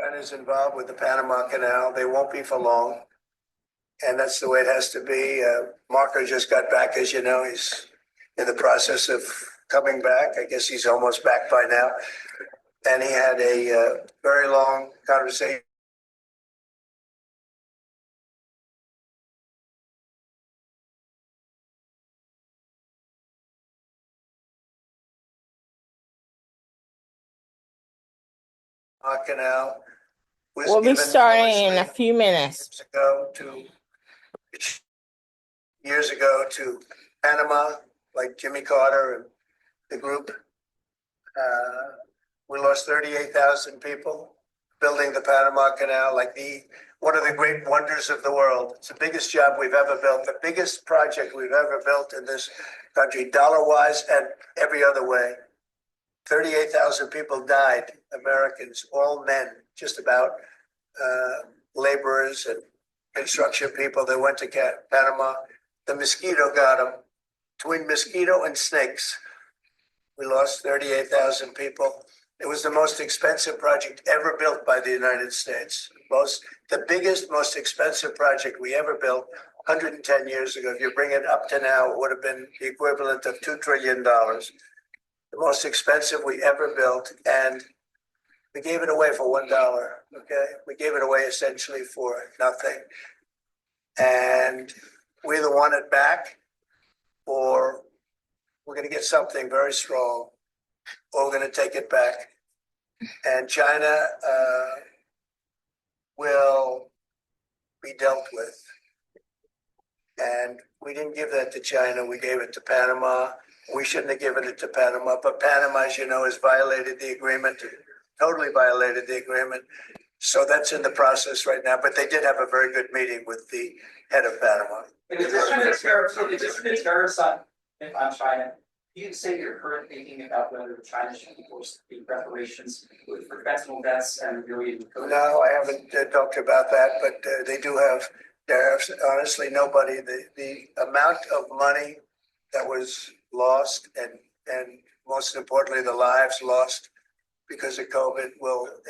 China's involved with the Panama Canal. They won't be for long. And that's the way it has to be. Marco just got back, as you know. He's in the process of coming back. I guess he's almost back by now. And he had a very long conversation. Canal was We'll be starting in a few minutes. Years ago to Panama, like Jimmy Carter and the group. We lost 38,000 people building the Panama Canal, like one of the great wonders of the world. It's the biggest job we've ever built, the biggest project we've ever built in this country, dollar-wise and every other way. 38,000 people died, Americans, all men, just about, laborers and construction people that went to Panama. The mosquito got them. Between mosquito and snakes, we lost 38,000 people. It was the most expensive project ever built by the United States. The biggest, most expensive project we ever built 110 years ago. If you bring it up to now, it would have been the equivalent of $2 trillion. The most expensive we ever built, and we gave it away for $1. Okay, we gave it away essentially for nothing, and we either want it back, or we're going to get something very strong, or we're going to take it back. And China will be dealt with. And we didn't give that to China. We gave it to Panama. We shouldn't have given it to Panama. But Panama, as you know, has violated the agreement, totally violated the agreement. So that's in the process right now. But they did have a very good meeting with the head of Panama. In addition to the tariffs on China, do you say you're currently thinking about whether China should be forced to pay reparations for preventable deaths and related COVID? No, I haven't talked about that, but they do have tariffs. Honestly, nobody, the amount of money that was lost and most importantly, the lives lost because of COVID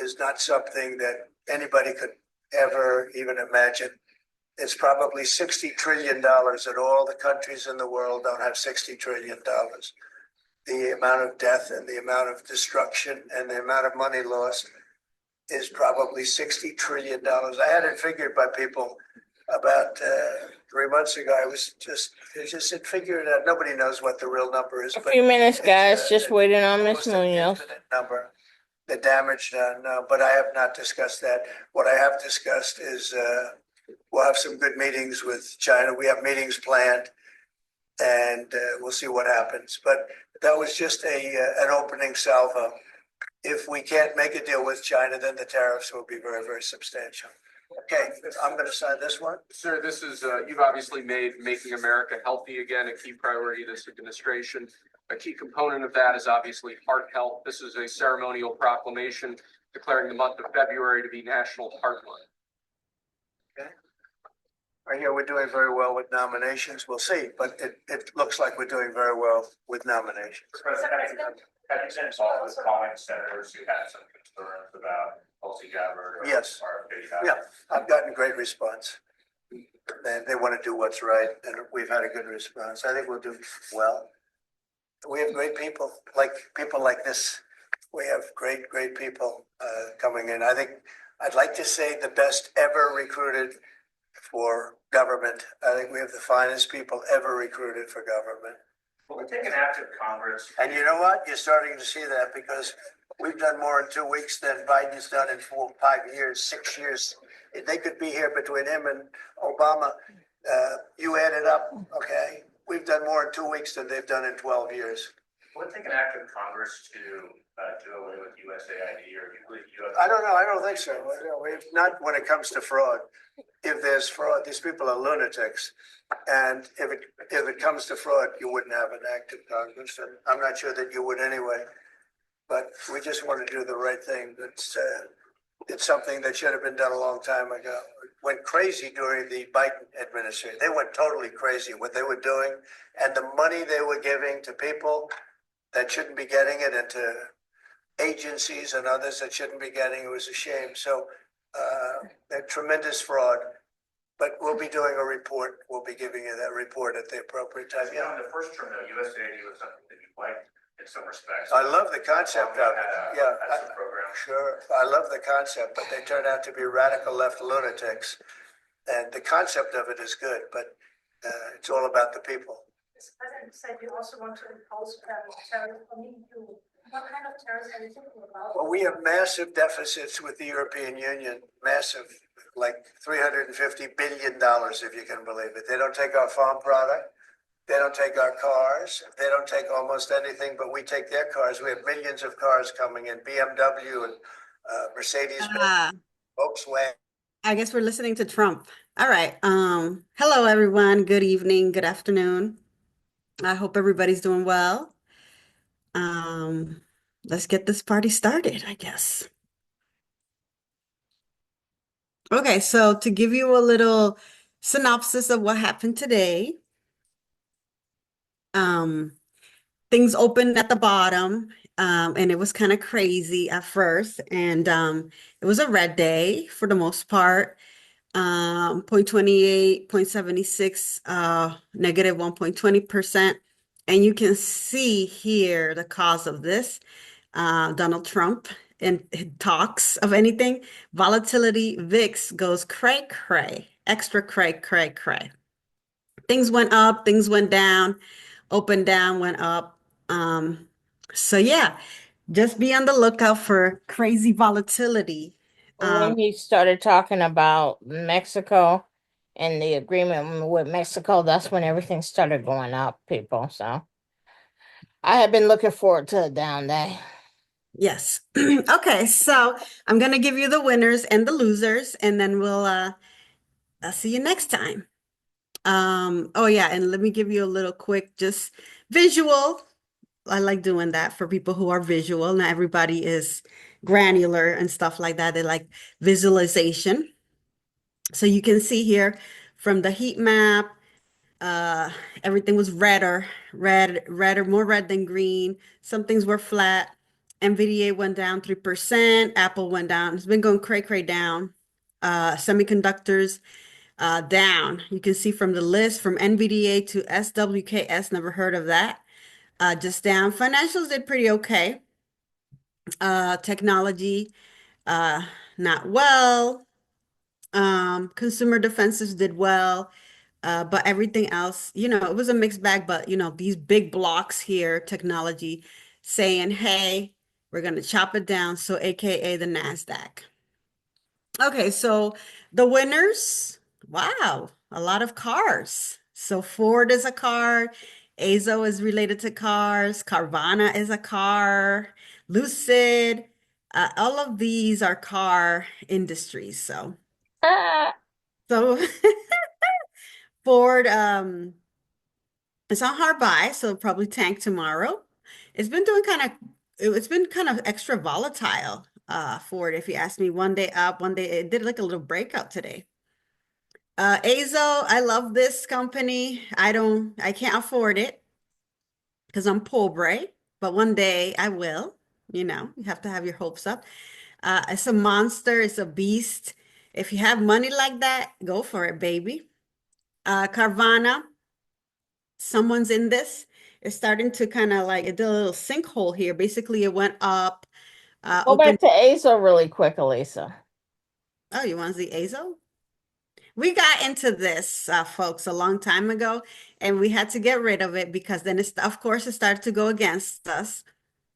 is not something that anybody could ever even imagine. It's probably $60 trillion, and all the countries in the world don't have $60 trillion. The amount of death and the amount of destruction and the amount of money lost is probably $60 trillion. I had it figured by people about 3 months ago. I was just said, figure it out. Nobody knows what the real number is. A few minutes, guys. Just waiting on Miss Munoz. Number, the damage done. No, but I have not discussed that. What I have discussed is we'll have some good meetings with China. We have meetings planned, and we'll see what happens. But that was just an opening salvo. If we can't make a deal with China, then the tariffs will be very, very substantial. Okay, I'm going to sign this one. Sir, this is, you've obviously made making America healthy again a key priority of this administration. A key component of that is obviously heart health. This is a ceremonial proclamation declaring the month of February to be National Heart Month. Okay. Right here, we're doing very well with nominations. We'll see, but it looks like we're doing very well with nominations. Have you sent all the calling senators who had some concerns about Tulsi Gabbard? Yes. Yeah, I've gotten great response. They want to do what's right, and we've had a good response. I think we'll do well. We have great people like this. We have great people coming in. I think I'd like to say the best ever recruited for government. I think we have the finest people ever recruited for government. Well, we take an active Congress. And you know what? You're starting to see that because we've done more in 2 weeks than Biden's done in 4, 5 years, 6 years. They could be here between him and Obama. You add it up, okay? We've done more in 2 weeks than they've done in 12 years. Will it take an active Congress to do away with USAID, or do you believe I don't know. I don't think so. Not when it comes to fraud. If there's fraud, these people are lunatics. And if it comes to fraud, you wouldn't have an active Congress. And I'm not sure that you would anyway. But we just want to do the right thing. It's something that should have been done a long time ago. Went crazy during the Biden administration. They went totally crazy what they were doing, and the money they were giving to people that shouldn't be getting it, and to agencies and others that shouldn't be getting. It was a shame. So they're tremendous fraud. But we'll be doing a report. We'll be giving you that report at the appropriate time. Yeah, in the first term, though, USAID was something that you liked in some respects. I love the concept of it. Yeah, That's a program. sure. I love the concept, but they turn out to be radical left lunatics. And the concept of it is good, but it's all about the people. Mr. President said you also want to impose tariffs on EU. What kind of tariffs are you thinking about? Well, we have massive deficits with the European Union, massive, like $350 billion, if you can believe it. They don't take our farm product. They don't take our cars. They don't take almost anything, but we take their cars. We have millions of cars coming in, BMW and Mercedes, Volkswagen. I guess we're listening to Trump. All right. Hello, everyone. Good evening. Good afternoon. I hope everybody's doing well. Let's get this party started, I guess. Okay, so to give you a little synopsis of what happened today, things opened at the bottom, and it was kind of crazy at first, and it was a red day for the most part. 0.28, 0.76, negative 1.20%. And you can see here the cause of this. Donald Trump and talks of anything. Volatility VIX goes cray cray, extra cray cray cray. Things went up, things went down, open down, went up. So yeah, just be on the lookout for crazy volatility. When he started talking about Mexico and the agreement with Mexico, that's when everything started going up, people. So I have been looking forward to a down day. Yes. Okay, so I'm gonna give you the winners and the losers, and then I'll see you next time. Oh yeah, and let me give you a little quick just visual. I like doing that for people who are visual. Not everybody is granular and stuff like that. They like visualization. So you can see here from the heat map, everything was redder, more red than green. Some things were flat. NVDA went down 3%. Apple went down. It's been going cray down. Semiconductors down. You can see from the list from NVDA to SWKS, never heard of that. Just down. Financials did pretty okay. Technology, not well. Consumer defensives did well. But everything else, it was a mixed bag, but these big blocks here, technology saying, hey, we're going to chop it down. So AKA the NASDAQ. Okay, so the winners, wow, a lot of cars. So Ford is a car, Azo is related to cars, Carvana is a car, Lucid, all of these are car industries. So Ah, so Ford, it's on hard buy, so it'll probably tank tomorrow. It's been kind of extra volatile, Ford, if you ask me. One day up, one day it did like a little breakout today. Azo, I love this company. I can't afford it because I'm pobre, but one day I will. You have to have your hopes up. It's a monster, it's a beast. If you have money like that, go for it, baby. Carvana, someone's in this. It's starting to kind of like it did a little sinkhole here. Basically, it went up, go open. back to ASO really quick, Elisa. Oh, you want to see Azo? We got into this, folks, a long time ago, and we had to get rid of it because then of course, it started to go against us.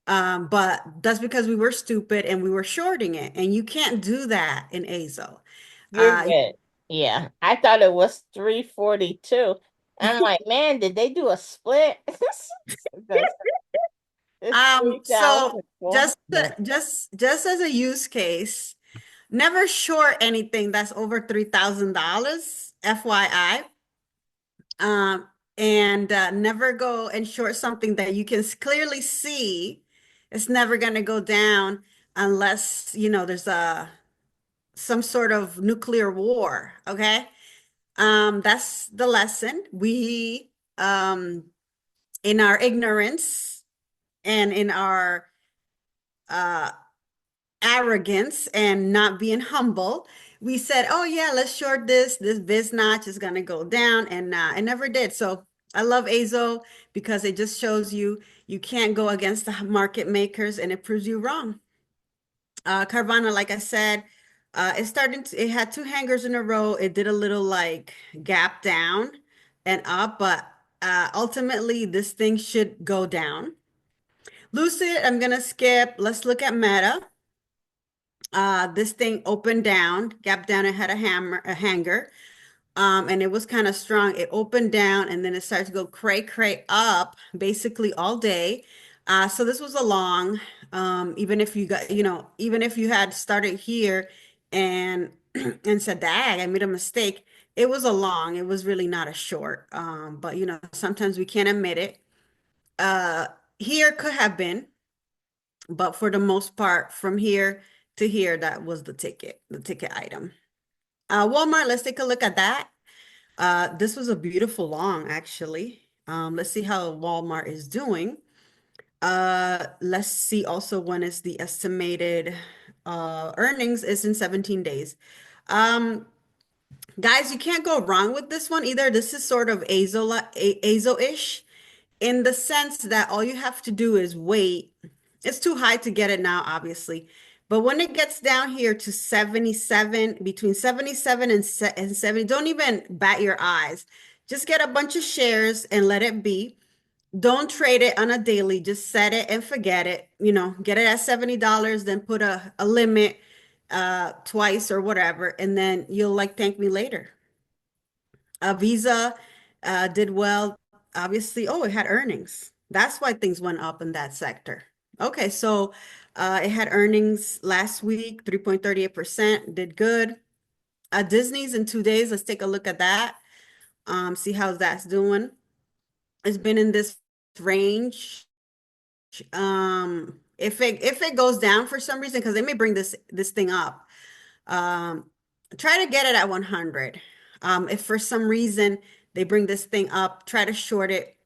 But that's because we were stupid and we were shorting it, and you can't do that in Azo. You're good. Yeah, I thought it was 342. I'm like, man, did they do a split? It's So 3,400. just as a use case, never short anything that's over $3,000, FYI. And never go and short something that you can clearly see it's never going to go down unless, there's some sort of nuclear war, okay? That's the lesson. We, in our ignorance and in our uh arrogance and not being humble, we said, oh yeah, let's short this biz notch is gonna go down, and it never did. So I love Azo because it just shows you can't go against the market makers, and it proves you wrong. Carvana, like I said, it had two hangers in a row. It did a little like gap down and up, but ultimately this thing should go down. Lucid, I'm gonna skip. Let's look at Meta. This thing opened down, gap down, it had a hanger, and it was kind of strong. It opened down and then it started to go cray up basically all day. So this was a long, even if you got, even if you had started here and and said, dag, I made a mistake, it was a long, it was really not a short. But sometimes we can't admit it. Uh, Here could have been, but for the most part, from here to here, that was the ticket item. Walmart, let's take a look at that. This was a beautiful long, actually. Let's see how Walmart is doing. Let's see also when is the estimated earnings is in 17 days. Um, Guys, you can't go wrong with this one either. This is sort of Azo-ish in the sense that all you have to do is wait. It's too high to get it now, obviously. But when it gets down here to 77, between 77 and 70, don't even bat your eyes. Just get a bunch of shares and let it be. Don't trade it on a daily. Just set it and forget it. Get it at $70, then put a limit twice or whatever, and then you'll like thank me later. Visa did well. Obviously, oh, it had earnings. That's why things went up in that sector. Okay, so it had earnings last week, 3.38%, did good. Disney's in 2 days. Let's take a look at that. See how that's doing. It's been in this range. If it goes down for some reason, because they may bring this thing up, try to get it at 100. If for some reason they bring this thing up, try to short it,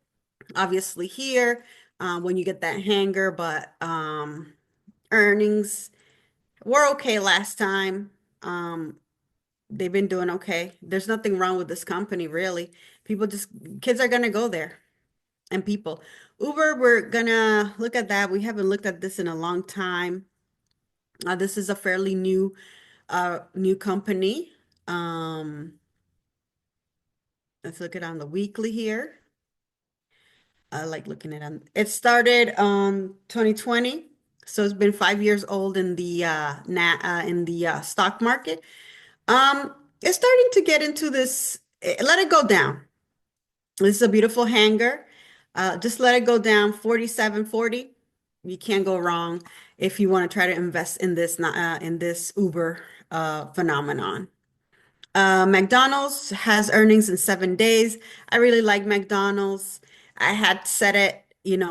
obviously here, when you get that hanger, but earnings were okay last time. They've been doing okay. There's nothing wrong with this company, really. Kids are gonna go there, and people. Uber, we're gonna look at that. We haven't looked at this in a long time. This is a fairly new company. Let's look at on the weekly here. I like looking at it. It started 2020, so it's been 5 years old in the stock market. It's starting to get into this. Let it go down. This is a beautiful hanger. Just let it go down 47.40. You can't go wrong if you want to try to invest in this Uber phenomenon. McDonald's has earnings in 7 days. I really like McDonald's. I had set it,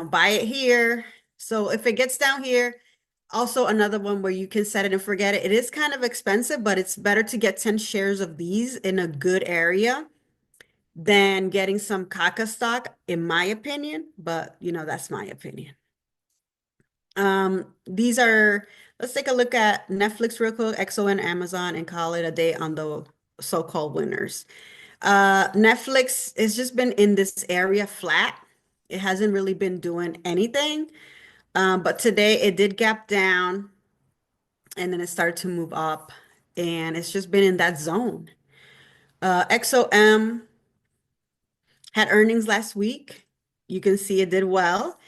buy it here. So if it gets down here, also another one where you can set it and forget it. It is kind of expensive, but it's better to get 10 shares of these in a good area than getting some caca stock, in my opinion. But, that's my opinion. Let's take a look at Netflix real quick, XO and Amazon, and call it a day on the so-called winners. Netflix has just been in this area flat. It hasn't really been doing anything. But today it did gap down and then it started to move up, and it's just been in that zone. XOM had earnings last week. You can see it did well.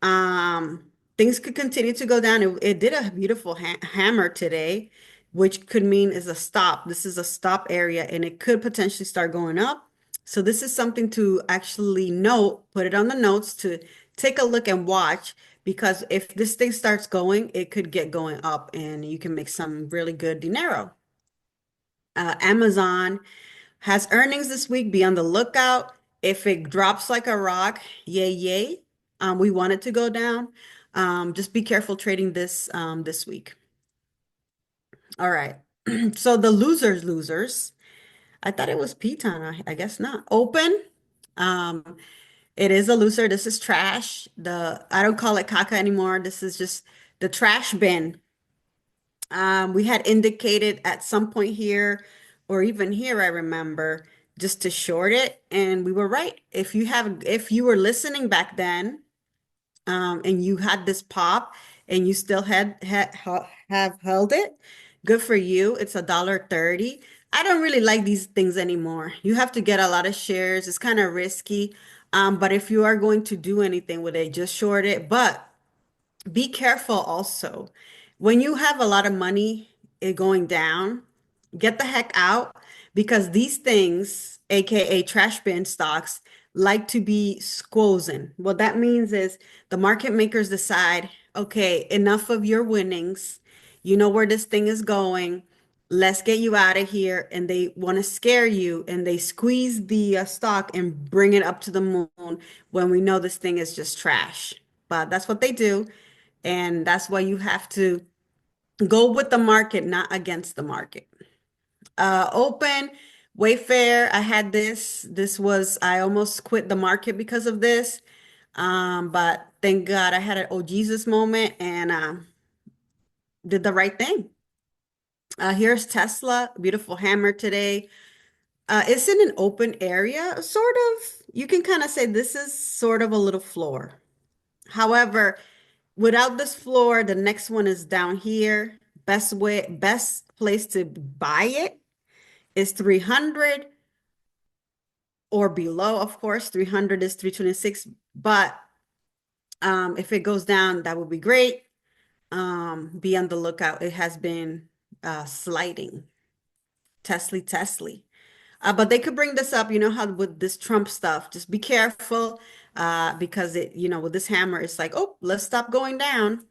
Things could continue to go down. It did a beautiful hammer today, which could mean is a stop. This is a stop area, and it could potentially start going up. So this is something to actually note, put it on the notes to take a look and watch, because if this thing starts going, it could get going up and you can make some really good dinero. Amazon has earnings this week. Be on the lookout. If it drops like a rock, yay, yay. We want it to go down. Just be careful trading this week. All right. So the losers. I thought it was Piton. I guess not. Open. It is a loser. This is trash. I don't call it caca anymore. This is just the trash bin. We had indicated at some point here, or even here, I remember, just to short it, and we were right. If you were listening back then, and you had this pop, and you still have held it, good for you. It's $1.30. I don't really like these things anymore. You have to get a lot of shares. It's kind of risky. But if you are going to do anything with it, just short it. But be careful also. When you have a lot of money going down, get the heck out because these things, aka trash bin stocks, like to be squozen. What that means is the market makers decide, okay, enough of your winnings. You know where this thing is going. Let's get you out of here. And they want to scare you and they squeeze the stock and bring it up to the moon when we know this thing is just trash. But that's what they do. And that's why you have to go with the market, not against the market. Open, Wayfair, I had this. I almost quit the market because of this. But thank God I had an oh Jesus moment and did the right thing. Here's Tesla, beautiful hammer today. It's in an open area, sort of. You can kind of say this is sort of a little floor. However, without this floor, the next one is down here. Best place to buy it is 300 or below, of course. 300 is 326, but if it goes down, that would be great. Be on the lookout. It has been sliding. Tesla. But they could bring this up, you know how with this Trump stuff, just be careful because with this hammer, it's like, oh, let's stop going down.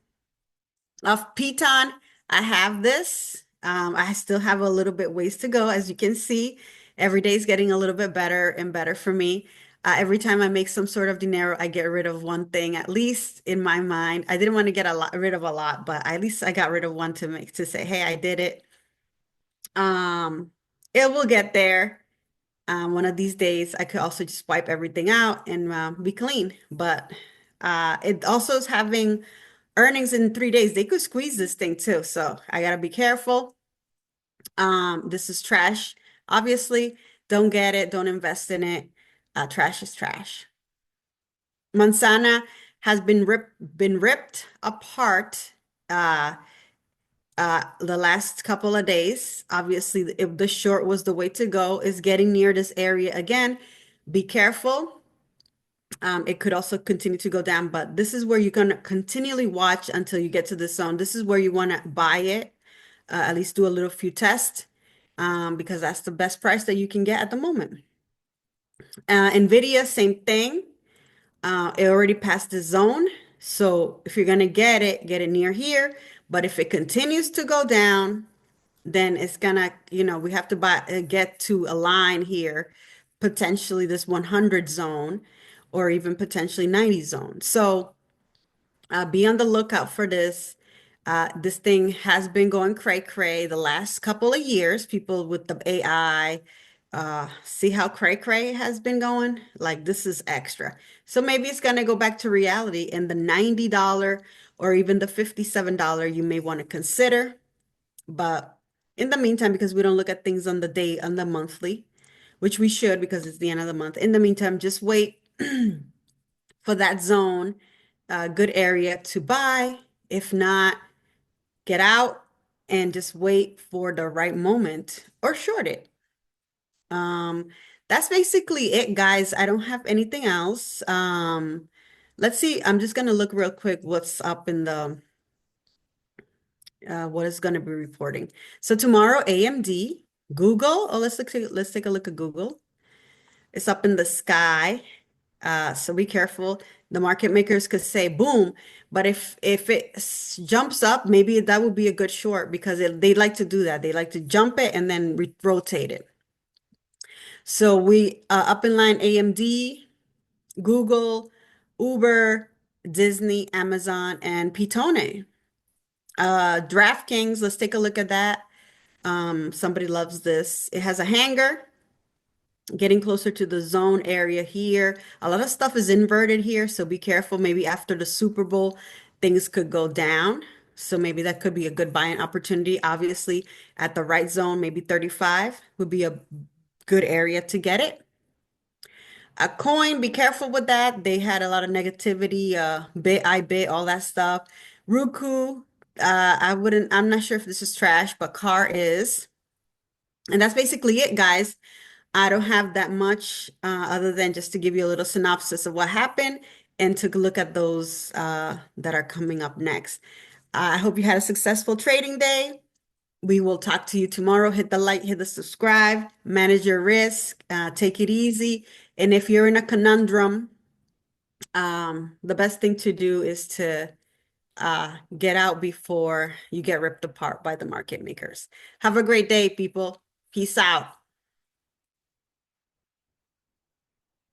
Of Piton, I have this. I still have a little bit ways to go. As you can see, every day is getting a little bit better and better for me. Every time I make some sort of dinero, I get rid of one thing, at least in my mind. I didn't want to get rid of a lot, but at least I got rid of one to say, hey, I did it. It will get there. One of these days, I could also just wipe everything out and be clean. But it also is having earnings in 3 days. They could squeeze this thing too. So I gotta be careful. This is trash. Obviously, don't get it, don't invest in it. Trash is trash. Manzana has been ripped apart the last couple of days. Obviously, if the short was the way to go, is getting near this area again. Be careful. It could also continue to go down, but this is where you're going to continually watch until you get to the zone. This is where you want to buy it, at least do a little few tests, because that's the best price that you can get at the moment. NVIDIA, same thing. It already passed the zone. So if you're going to get it near here. But if it continues to go down, then it's gonna, we have to get to a line here, potentially this 100 zone, or even potentially 90 zone. So be on the lookout for this. This thing has been going cray the last couple of years. People with the AI, see how cray has been going? Like this is extra. So maybe it's gonna go back to reality and the $90 or even the $57 you may want to consider. But in the meantime, because we don't look at things on the monthly, which we should because it's the end of the month. In the meantime, just wait for that zone, good area to buy. If not, get out and just wait for the right moment or short it. That's basically it, guys. I don't have anything else. Let's see. I'm just gonna look real quick what's up in the what is going to be reporting. So tomorrow, AMD, Google. Oh, let's take a look at Google. It's up in the sky. So be careful. The market makers could say boom, but if it jumps up, maybe that would be a good short because they like to do that. They like to jump it and then rotate it. So we up in line AMD, Google, Uber, Disney, Amazon, and Pitone. DraftKings, let's take a look at that. Somebody loves this. It has a hanger, getting closer to the zone area here. A lot of stuff is inverted here, so be careful. Maybe after the Super Bowl, things could go down. So maybe that could be a good buying opportunity. Obviously, at the right zone, maybe 35 would be a good area to get it. A coin, be careful with that. They had a lot of negativity, bit, all that stuff. Roku, I'm not sure if this is trash, but car is. And that's basically it, guys. I don't have that much other than just to give you a little synopsis of what happened and to look at those that are coming up next. I hope you had a successful trading day. We will talk to you tomorrow. Hit the like, hit the subscribe, manage your risk, take it easy. And if you're in a conundrum, the best thing to do is to get out before you get ripped apart by the market makers. Have a great day, people. Peace out.